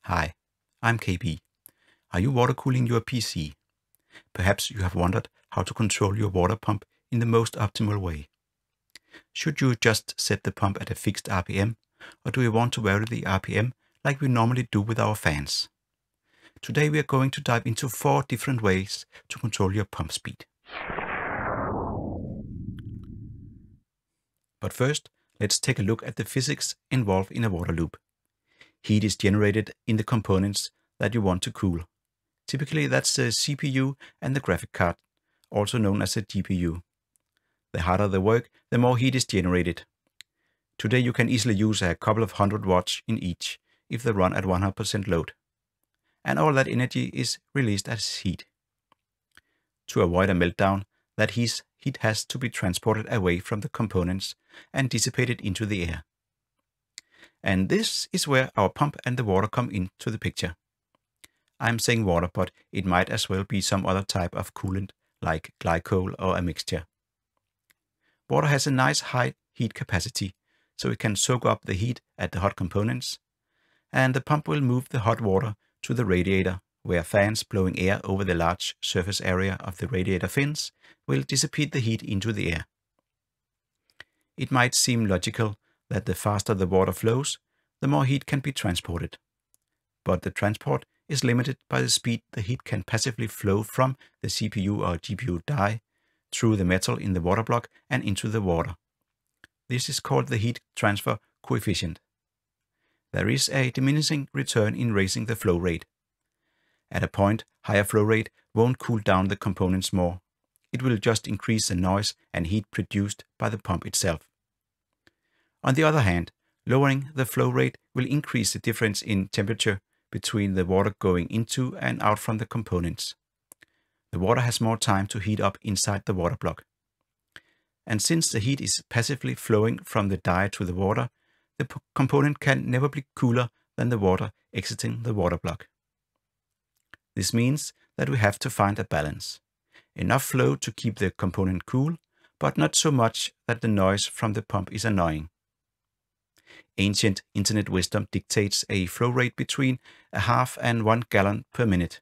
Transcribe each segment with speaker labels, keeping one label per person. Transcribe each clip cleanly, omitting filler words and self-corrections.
Speaker 1: Hi, I'm KB. Are you water cooling your PC? Perhaps you have wondered how to control your water pump in the most optimal way. Should you just set the pump at a fixed RPM, or do you want to vary the RPM like we normally do with our fans? Today we are going to dive into 4 different ways to control your pump speed. But first, let's take a look at the physics involved in a water loop. Heat is generated in the components that you want to cool. Typically that's the CPU and the graphic card, also known as the GPU. The harder the work, the more heat is generated. Today you can easily use a couple of 100 watts in each if they run at 100% load. And all that energy is released as heat. To avoid a meltdown, that heat has to be transported away from the components and dissipated into the air. And this is where our pump and the water come into the picture. I'm saying water, but it might as well be some other type of coolant like glycol or a mixture. Water has a nice high heat capacity, so it can soak up the heat at the hot components, and the pump will move the hot water to the radiator, where fans blowing air over the large surface area of the radiator fins will dissipate the heat into the air. It might seem logical that the faster the water flows, the more heat can be transported. But the transport is limited by the speed the heat can passively flow from the CPU or GPU die through the metal in the water block and into the water. This is called the heat transfer coefficient. There is a diminishing return in raising the flow rate. At a point, higher flow rate won't cool down the components more. It will just increase the noise and heat produced by the pump itself. On the other hand, lowering the flow rate will increase the difference in temperature between the water going into and out from the components. The water has more time to heat up inside the water block. And since the heat is passively flowing from the die to the water, the component can never be cooler than the water exiting the water block. This means that we have to find a balance. Enough flow to keep the component cool, but not so much that the noise from the pump is annoying. Ancient internet wisdom dictates a flow rate between a half and 1 gallon per minute.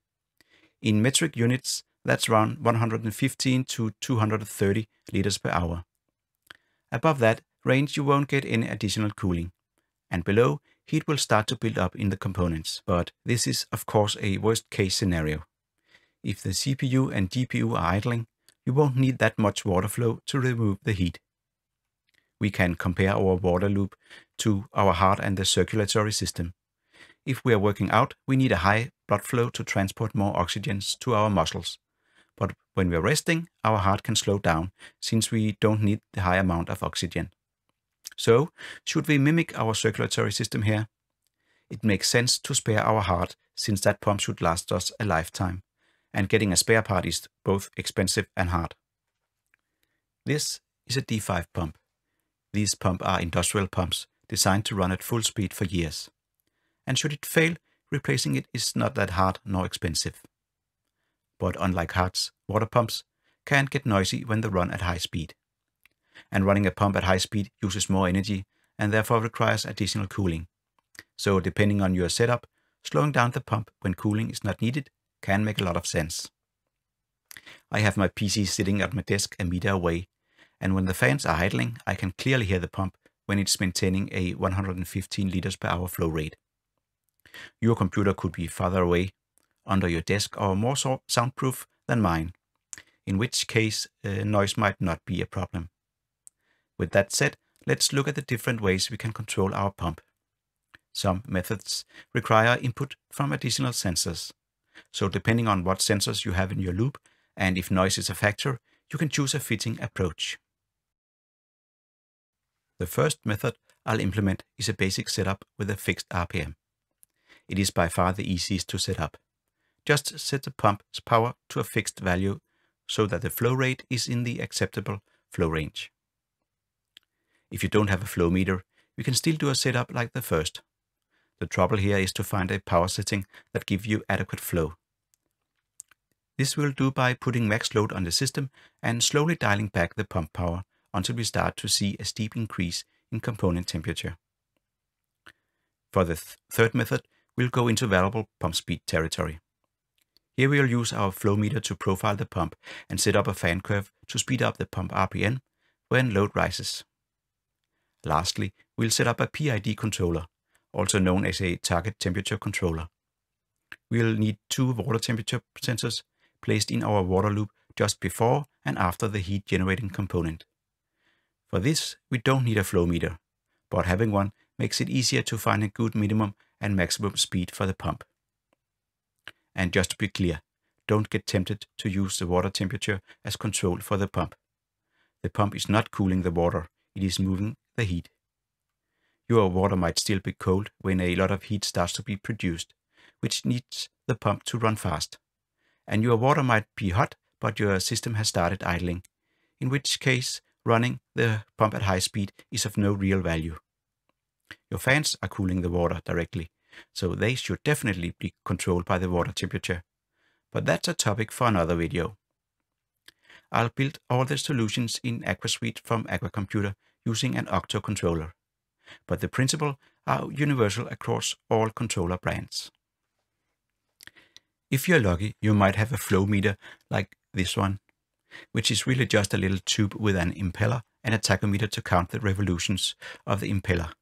Speaker 1: In metric units, that's around 115 to 230 liters per hour. Above that range, you won't get any additional cooling. And below, heat will start to build up in the components. But this is, of course, a worst-case scenario. If the CPU and GPU are idling, you won't need that much water flow to remove the heat. We can compare our water loop to our heart and the circulatory system. If we are working out, we need a high blood flow to transport more oxygen to our muscles. But when we are resting, our heart can slow down, since we don't need the high amount of oxygen. So, should we mimic our circulatory system here? It makes sense to spare our heart, since that pump should last us a lifetime, and getting a spare part is both expensive and hard. This is a D5 pump. These pumps are industrial pumps designed to run at full speed for years. And should it fail, replacing it is not that hard nor expensive. But unlike hearts, water pumps can get noisy when they run at high speed. And running a pump at high speed uses more energy and therefore requires additional cooling. So depending on your setup, slowing down the pump when cooling is not needed can make a lot of sense. I have my PC sitting at my desk a meter away, and when the fans are idling, I can clearly hear the pump when it's maintaining a 115 liters per hour flow rate. Your computer could be farther away, under your desk, or more soundproof than mine, in which case noise might not be a problem. With that said, let's look at the different ways we can control our pump. Some methods require input from additional sensors. So depending on what sensors you have in your loop, and if noise is a factor, you can choose a fitting approach. The first method I'll implement is a basic setup with a fixed RPM. It is by far the easiest to set up. Just set the pump's power to a fixed value so that the flow rate is in the acceptable flow range. If you don't have a flow meter, you can still do a setup like the first. The trouble here is to find a power setting that gives you adequate flow. This we'll do by putting max load on the system and slowly dialing back the pump power until we start to see a steep increase in component temperature. For the third method, we'll go into variable pump speed territory. Here we'll use our flow meter to profile the pump and set up a fan curve to speed up the pump RPM when load rises. Lastly, we'll set up a PID controller, also known as a target temperature controller. We'll need 2 water temperature sensors placed in our water loop just before and after the heat generating component. For this, we don't need a flow meter, but having one makes it easier to find a good minimum and maximum speed for the pump. And just to be clear, don't get tempted to use the water temperature as control for the pump. The pump is not cooling the water, it is moving the heat. Your water might still be cold when a lot of heat starts to be produced, which needs the pump to run fast. And your water might be hot, but your system has started idling, in which case running the pump at high speed is of no real value. Your fans are cooling the water directly, so they should definitely be controlled by the water temperature. But that's a topic for another video. I'll build all the solutions in AquaSuite from AquaComputer using an Octo controller. But the principles are universal across all controller brands. If you're lucky, you might have a flow meter like this one, which is really just a little tube with an impeller and a tachometer to count the revolutions of the impeller.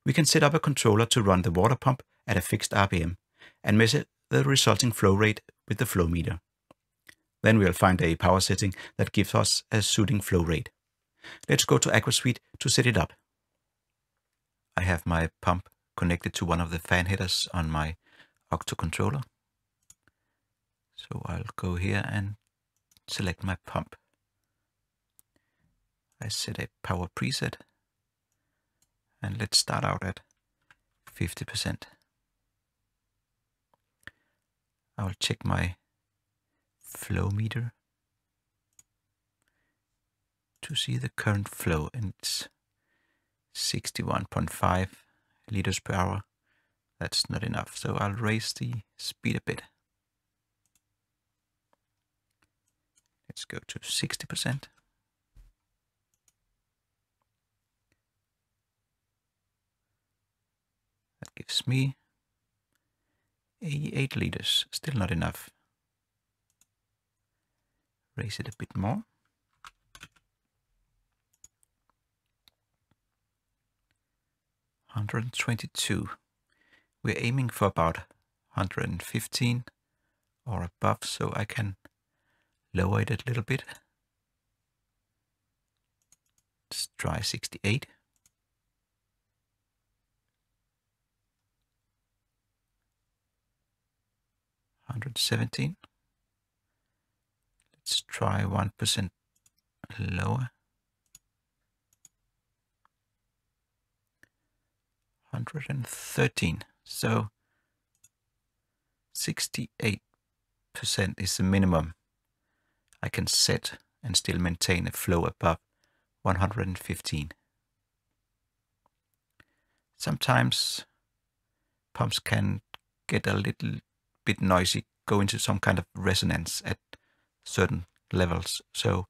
Speaker 1: We can set up a controller to run the water pump at a fixed RPM and measure the resulting flow rate with the flow meter. Then we'll find a power setting that gives us a suiting flow rate. Let's go to AquaSuite to set it up. I have my pump connected to one of the fan headers on my Octo controller. So I'll go here and select my pump. I set a power preset and let's start out at 50%. I will check my flow meter to see the current flow, and it's 61.5 liters per hour. That's not enough, so I'll raise the speed a bit. Let's go to 60%. That gives me 88 liters, still not enough. Raise it a bit more. $122. We're aiming for about 115 or above, so I can lower it a little bit. Let's try 68. $117. Let's try 1% lower. 113. So 68% is the minimum I can set and still maintain a flow above 115. Sometimes pumps can get a little bit noisy, go into some kind of resonance at certain levels. So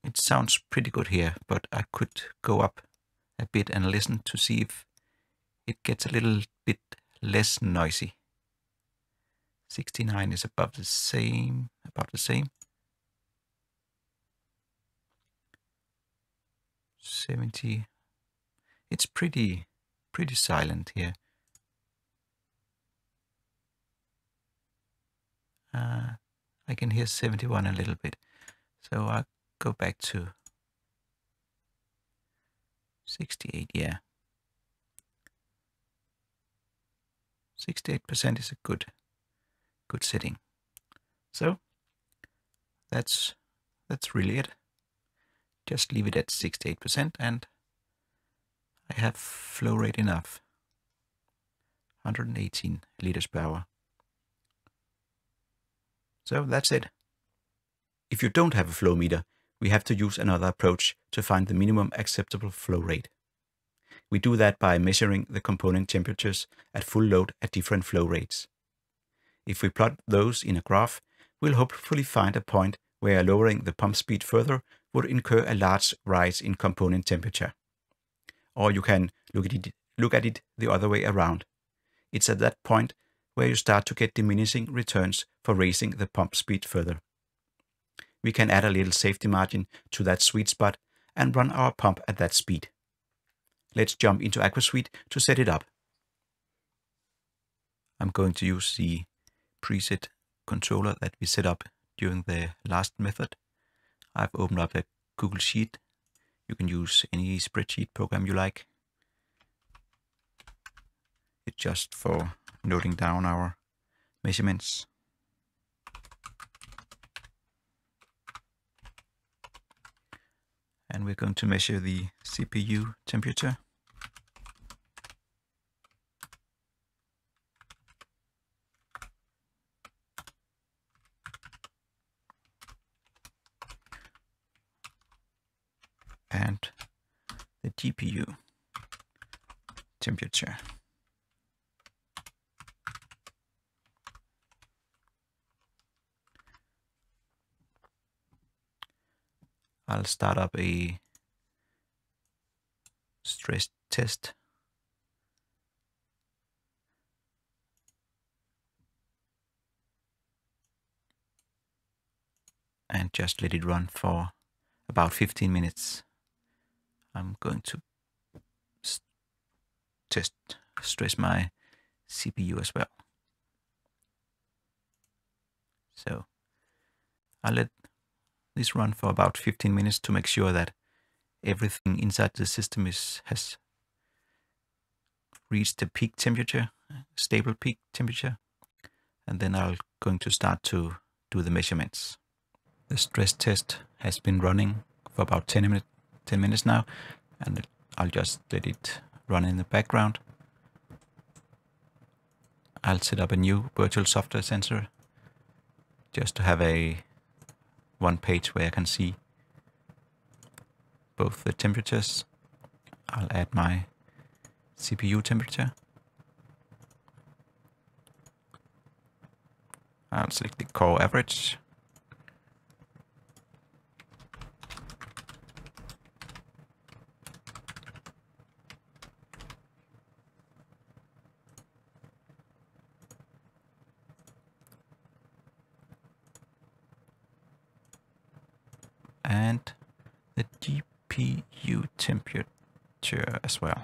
Speaker 1: it sounds pretty good here, but I could go up a bit and listen to see if it gets a little bit less noisy. 69 is about the same. 70. It's pretty silent here. I can hear 71 a little bit, so I'll go back to 68. Yeah, 68% is a good setting. So that's really it. Just leave it at 68% and I have flow rate enough. 118 liters per hour. So that's it. If you don't have a flow meter, we have to use another approach to find the minimum acceptable flow rate. We do that by measuring the component temperatures at full load at different flow rates. If we plot those in a graph, we'll hopefully find a point where lowering the pump speed further would incur a large rise in component temperature. Or you can look at it look at it the other way around. It's at that point where you start to get diminishing returns for raising the pump speed further. We can add a little safety margin to that sweet spot and run our pump at that speed. Let's jump into AquaSuite to set it up. I'm going to use the preset controller that we set up during the last method. I've opened up a Google Sheet. You can use any spreadsheet program you like. It's just for noting down our measurements. And we're going to measure the CPU temperature. And the GPU temperature. I'll start up a stress test. And just let it run for about 15 minutes. I'm going to stress my CPU as well. So I'll let this run for about 15 minutes to make sure that everything inside the system has reached the peak temperature, stable peak temperature. And then I'm going to start to do the measurements. The stress test has been running for about 10 minutes now, and I'll just let it run in the background. I'll set up a new virtual software sensor just to have one page where I can see both the temperatures. I'll add my CPU temperature. I'll select the core average. And the GPU temperature as well.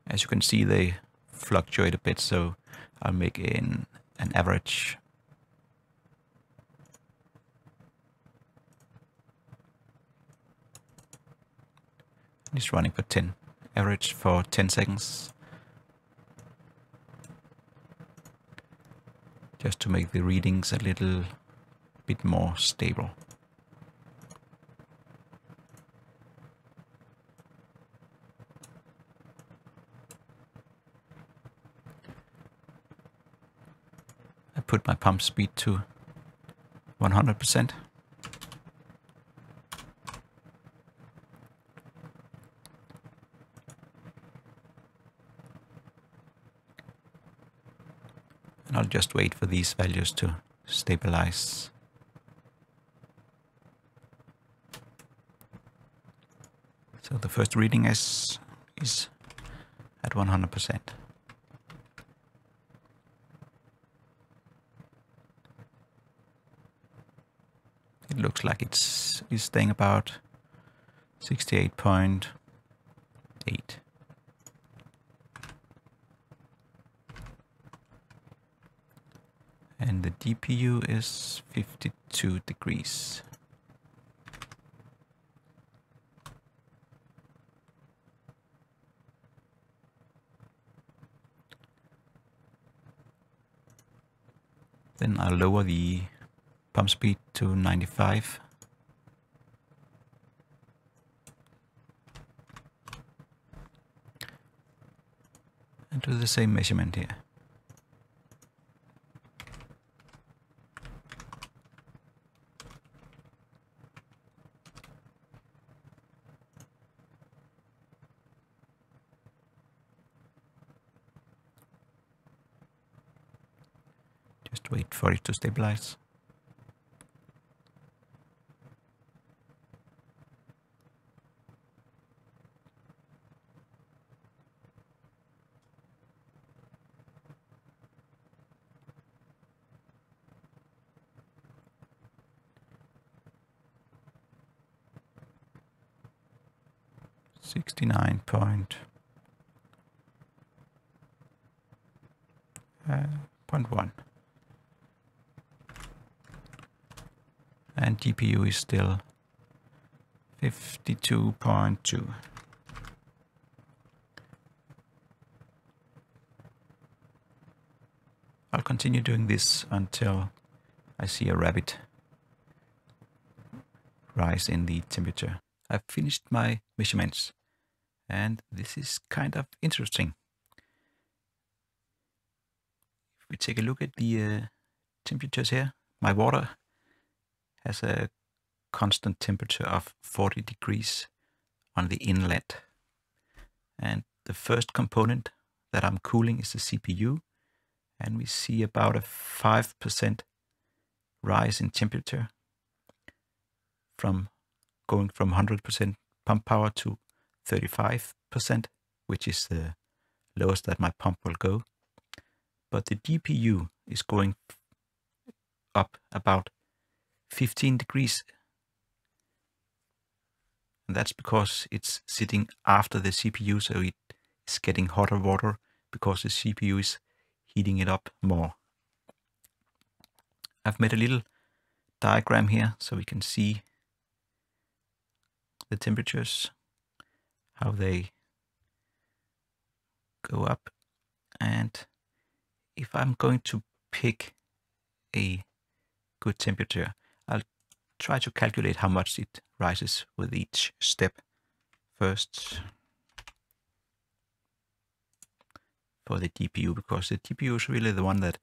Speaker 1: As you can see, they fluctuate a bit, so I'll make an average. It's running for 10, average for 10 seconds. Just to make the readings a little bit more stable. I put my pump speed to 100%. And I'll just wait for these values to stabilize. So the first reading is at 100%. It looks like it's staying about 68.8. And the GPU is 52 degrees. Then I'll lower the pump speed to 95. And do the same measurement here. Just wait for it to stabilize. .1. And GPU is still 52.2. I'll continue doing this until I see a rapid rise in the temperature. I've finished my measurements, and this is kind of interesting. If we take a look at the temperatures here, my water has a constant temperature of 40 degrees on the inlet. And the first component that I'm cooling is the CPU. And we see about a 5% rise in temperature from going from 100% pump power to 35%, which is the lowest that my pump will go. But the GPU is going up about 15 degrees. And that's because it's sitting after the CPU, so it is getting hotter water because the CPU is heating it up more. I've made a little diagram here so we can see the temperatures, how they go up. And if I'm going to pick a good temperature, I'll try to calculate how much it rises with each step. First, for the GPU, because the GPU is really the one that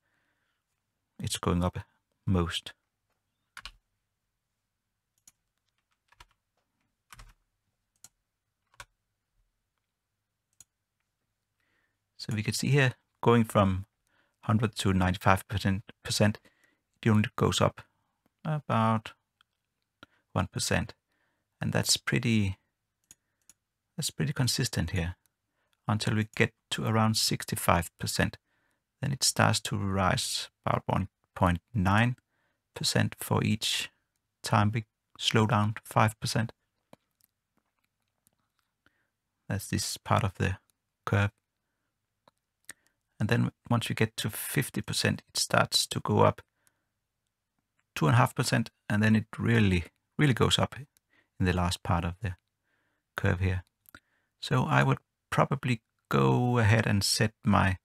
Speaker 1: it's going up most. So we can see here, going from 100 to 95%, it only goes up about 1%, and that's pretty consistent here until we get to around 65%. Then it starts to rise about 1.9% for each time we slow down to 5%. That's this part of the curve. And then once we get to 50%, it starts to go up 2.5%, and then it really goes up in the last part of the curve here. So I would probably go ahead and set my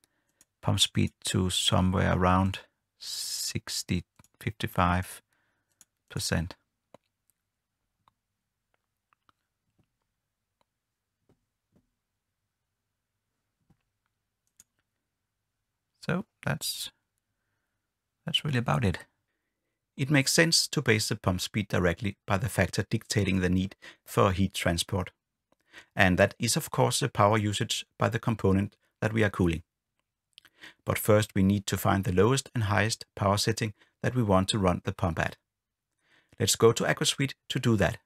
Speaker 1: pump speed to somewhere around 55%. So that's really about it. It makes sense to base the pump speed directly by the factor dictating the need for heat transport. And that is of course the power usage by the component that we are cooling. But first we need to find the lowest and highest power setting that we want to run the pump at. Let's go to AquaSuite to do that.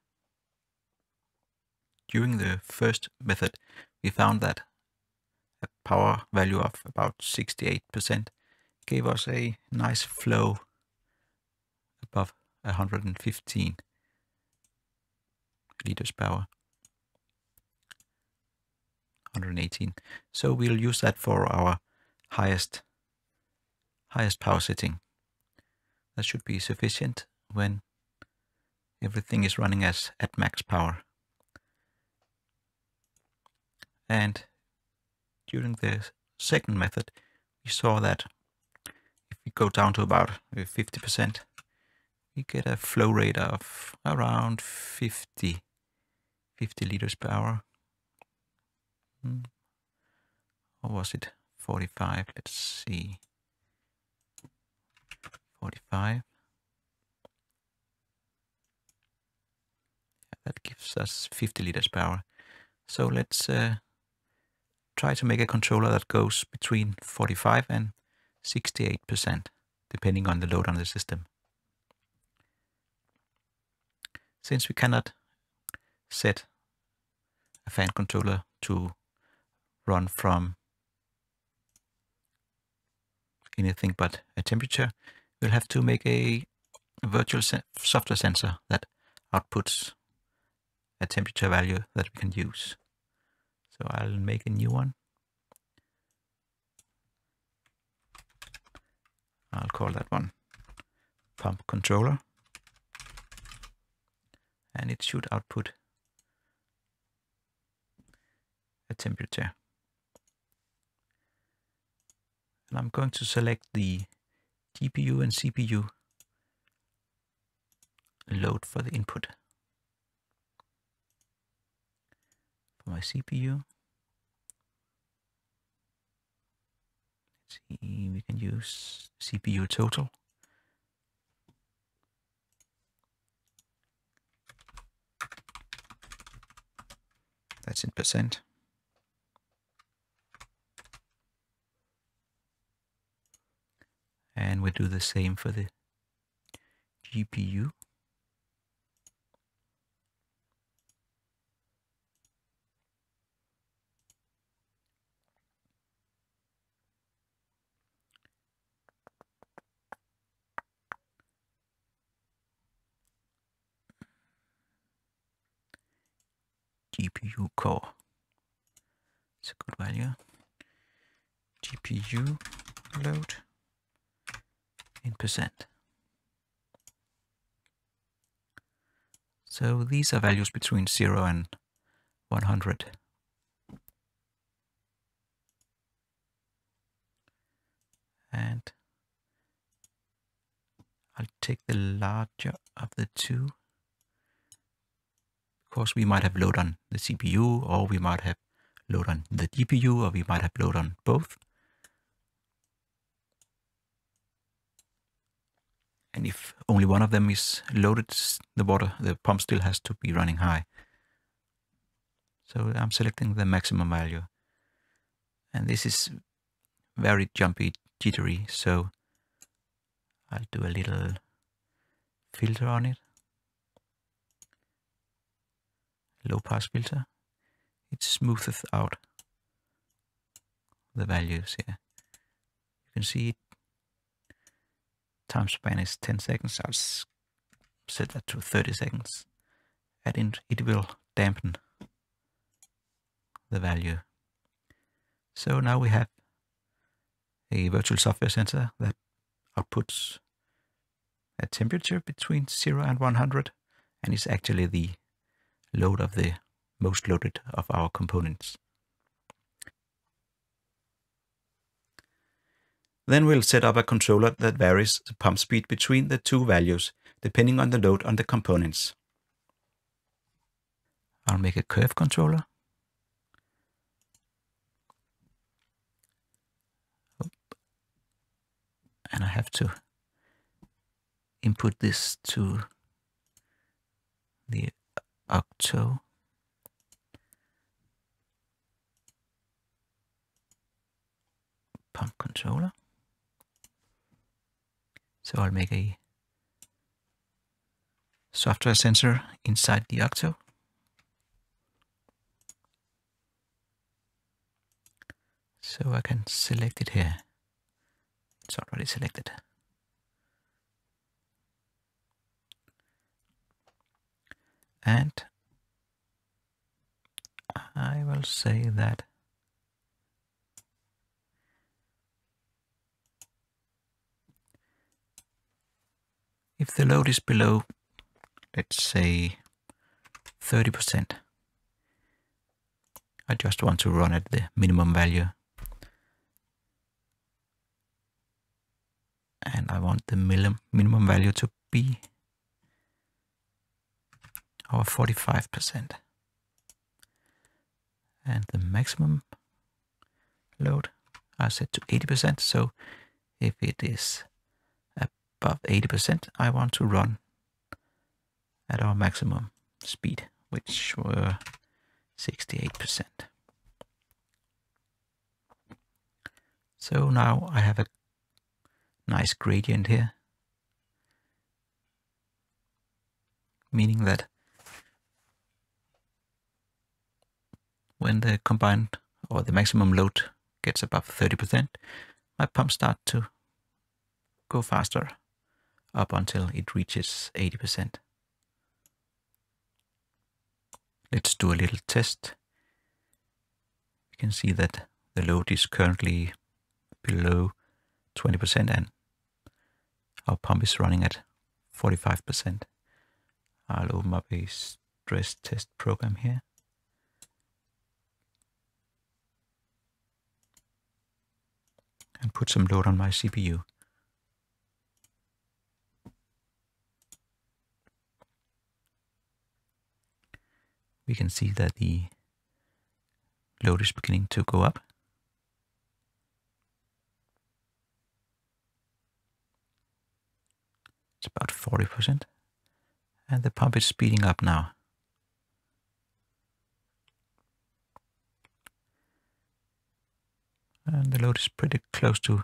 Speaker 1: During the first method, we found that a power value of about 68% gave us a nice flow above 115 liters per hour. 118. So we'll use that for our highest power setting. That should be sufficient when everything is running at max power. And during the second method, we saw that if we go down to about 50%, we get a flow rate of around 50 liters per hour. Or was it 45? Let's see. 45. That gives us 50 liters per hour. So let's try to make a controller that goes between 45 and 68%. depending on the load on the system. Since we cannot set a fan controller to run from anything but a temperature, we'll have to make a virtual software sensor that outputs a temperature value that we can use. So I'll make a new one. I'll call that one pump controller, and it should output a temperature. And I'm going to select the GPU and CPU load for the input. For my CPU, let's see, we can use CPU total. That's in percent. And we do the same for the GPU. GPU core. It's a good value. GPU load in percent. So these are values between 0 and 100. And I'll take the larger of the two. Of course, we might have load on the CPU, or we might have load on the GPU, or we might have load on both. And if only one of them is loaded, the pump still has to be running high. So I'm selecting the maximum value. And this is very jumpy, jittery, so I'll do a little filter on it. Low pass filter. It smoothes out the values here. You can see it. Time span is 10 seconds. I'll set that to 30 seconds. And it will dampen the value. So now we have a virtual software sensor that outputs a temperature between 0 and 100, and is actually the load of the most loaded of our components. Then we'll set up a controller that varies the pump speed between the two values, depending on the load on the components. I'll make a curve controller. And I have to input this to the Octo. Pump controller. So I'll make a software sensor inside the Octo. So I can select it here. It's already selected. And I will say that if the load is below, let's say 30%, I just want to run at the minimum value. And I want the minimum value to be our 45%. And the maximum load I set to 80%. So if it is above 80%, I want to run at our maximum speed, which were 68%. So now I have a nice gradient here, meaning that when the combined or the maximum load gets above 30%, my pump starts to go faster up until it reaches 80%. Let's do a little test. You can see that the load is currently below 20% and our pump is running at 45%. I'll open up a stress test program here. And put some load on my CPU. We can see that the load is beginning to go up. It's about 40%. And the pump is speeding up now. And the load is pretty close to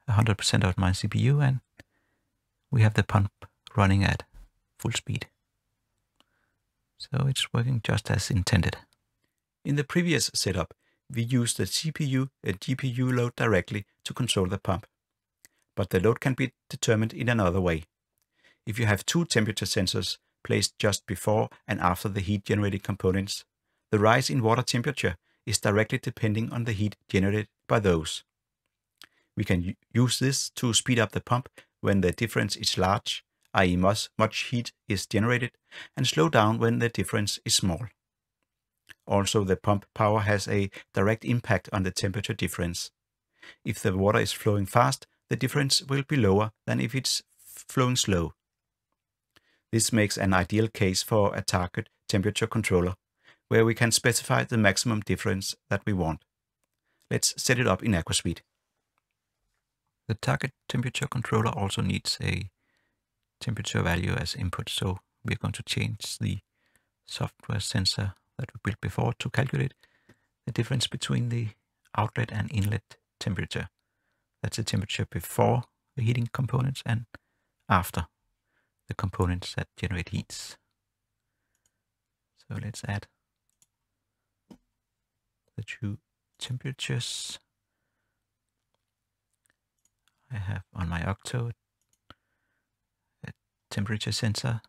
Speaker 1: 100% of my CPU, and we have the pump running at full speed. So it's working just as intended. In the previous setup, we used the CPU and GPU load directly to control the pump. But the load can be determined in another way. If you have two temperature sensors placed just before and after the heat generating components, the rise in water temperature is directly depending on the heat generated by those. We can use this to speed up the pump when the difference is large, i.e. much heat is generated, and slow down when the difference is small. Also, the pump power has a direct impact on the temperature difference. If the water is flowing fast, the difference will be lower than if it's flowing slow. This makes an ideal case for a target temperature controller, where we can specify the maximum difference that we want. Let's set it up in AquaSuite. The target temperature controller also needs a temperature value as input, so we're going to change the software sensor that we built before to calculate the difference between the outlet and inlet temperature. That's the temperature before the heating components and after the components that generate heats. So let's add the two temperatures. I have on my Octo a temperature sensor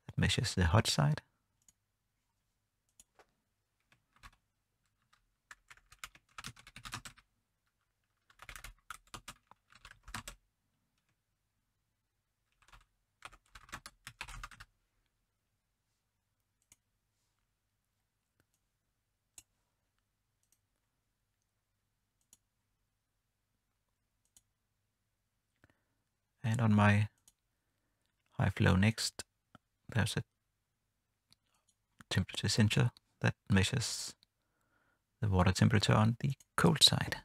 Speaker 1: that measures the hot side. And on my high flow next, there's a temperature sensor that measures the water temperature on the cold side.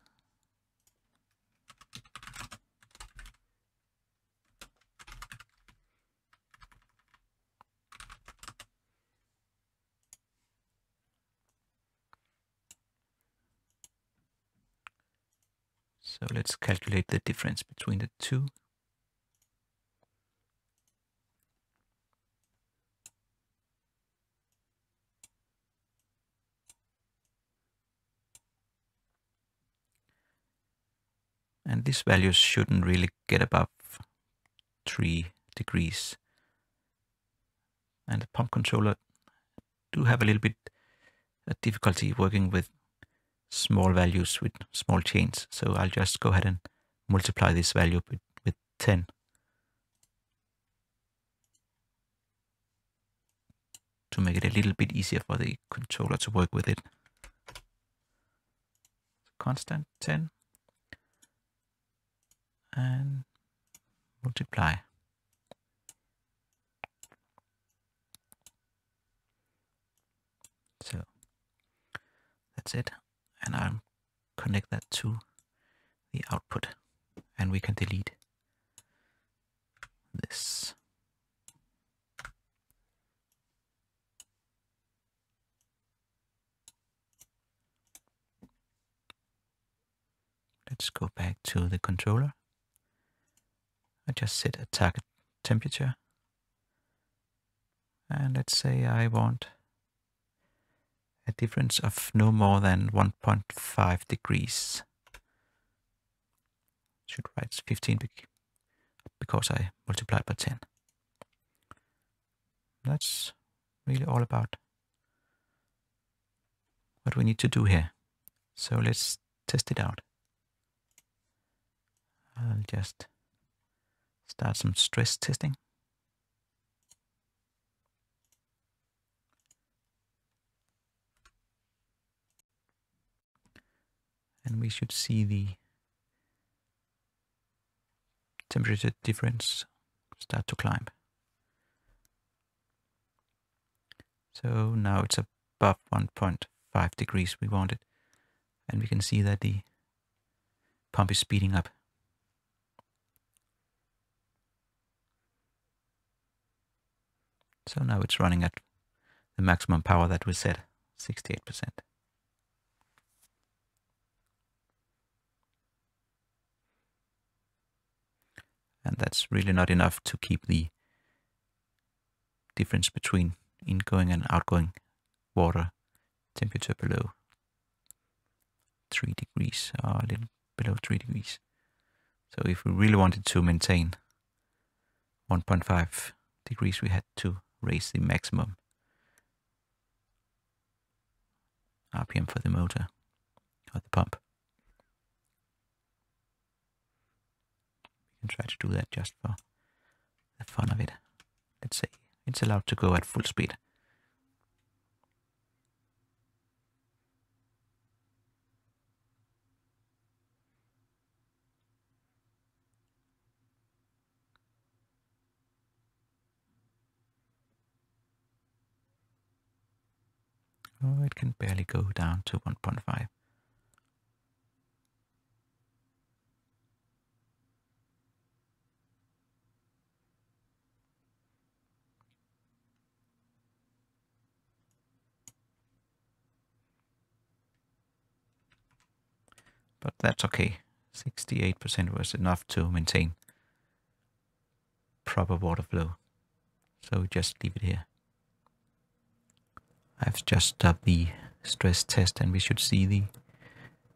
Speaker 1: So let's calculate the difference between the two. And these values shouldn't really get above 3 degrees. And the pump controller do have a little bit of difficulty working with small values with small change. So I'll just go ahead and multiply this value with 10. To make it a little bit easier for the controller to work with it. Constant 10. And multiply. So that's it. And I'll connect that to the output. And we can delete this. Let's go back to the controller I just set a target temperature. And let's say I want a difference of no more than 1.5 degrees. Should write 15 because I multiplied by 10. That's really all about what we need to do here. So let's test it out. I'll just start some stress testing. And we should see the temperature difference start to climb. So now it's above 1.5 degrees we wanted. And we can see that the pump is speeding up. So now it's running at the maximum power that we set, 68%. And that's really not enough to keep the difference between ingoing and outgoing water temperature below 3 degrees, or a little below 3 degrees. So if we really wanted to maintain 1.5 degrees, we had to raise the maximum RPM for the motor or the pump. We can try to do that just for the fun of it. Let's say it's allowed to go at full speed. Oh, it can barely go down to 1.5. But that's okay. 68% was enough to maintain proper water flow. So just leave it here. I've just stopped the stress test and we should see the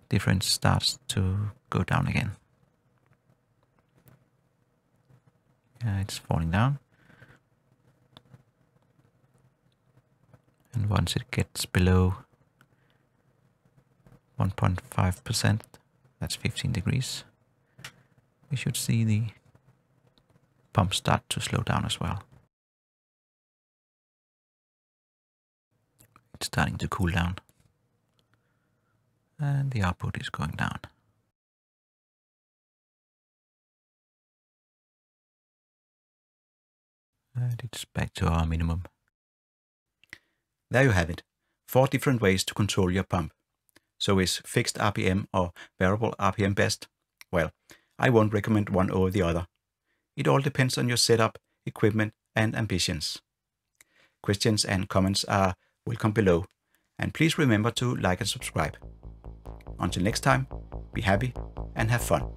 Speaker 1: difference starts to go down again. It's falling down. And once it gets below 1.5%, that's 15 degrees, we should see the pump start to slow down as well. It's starting to cool down. And the output is going down. And it's back to our minimum. There you have it. 4 different ways to control your pump. So is fixed RPM or variable RPM best? Well, I won't recommend one over the other. It all depends on your setup, equipment, and ambitions. Questions and comments are welcome below. And please remember to like and subscribe. Until next time, be happy and have fun.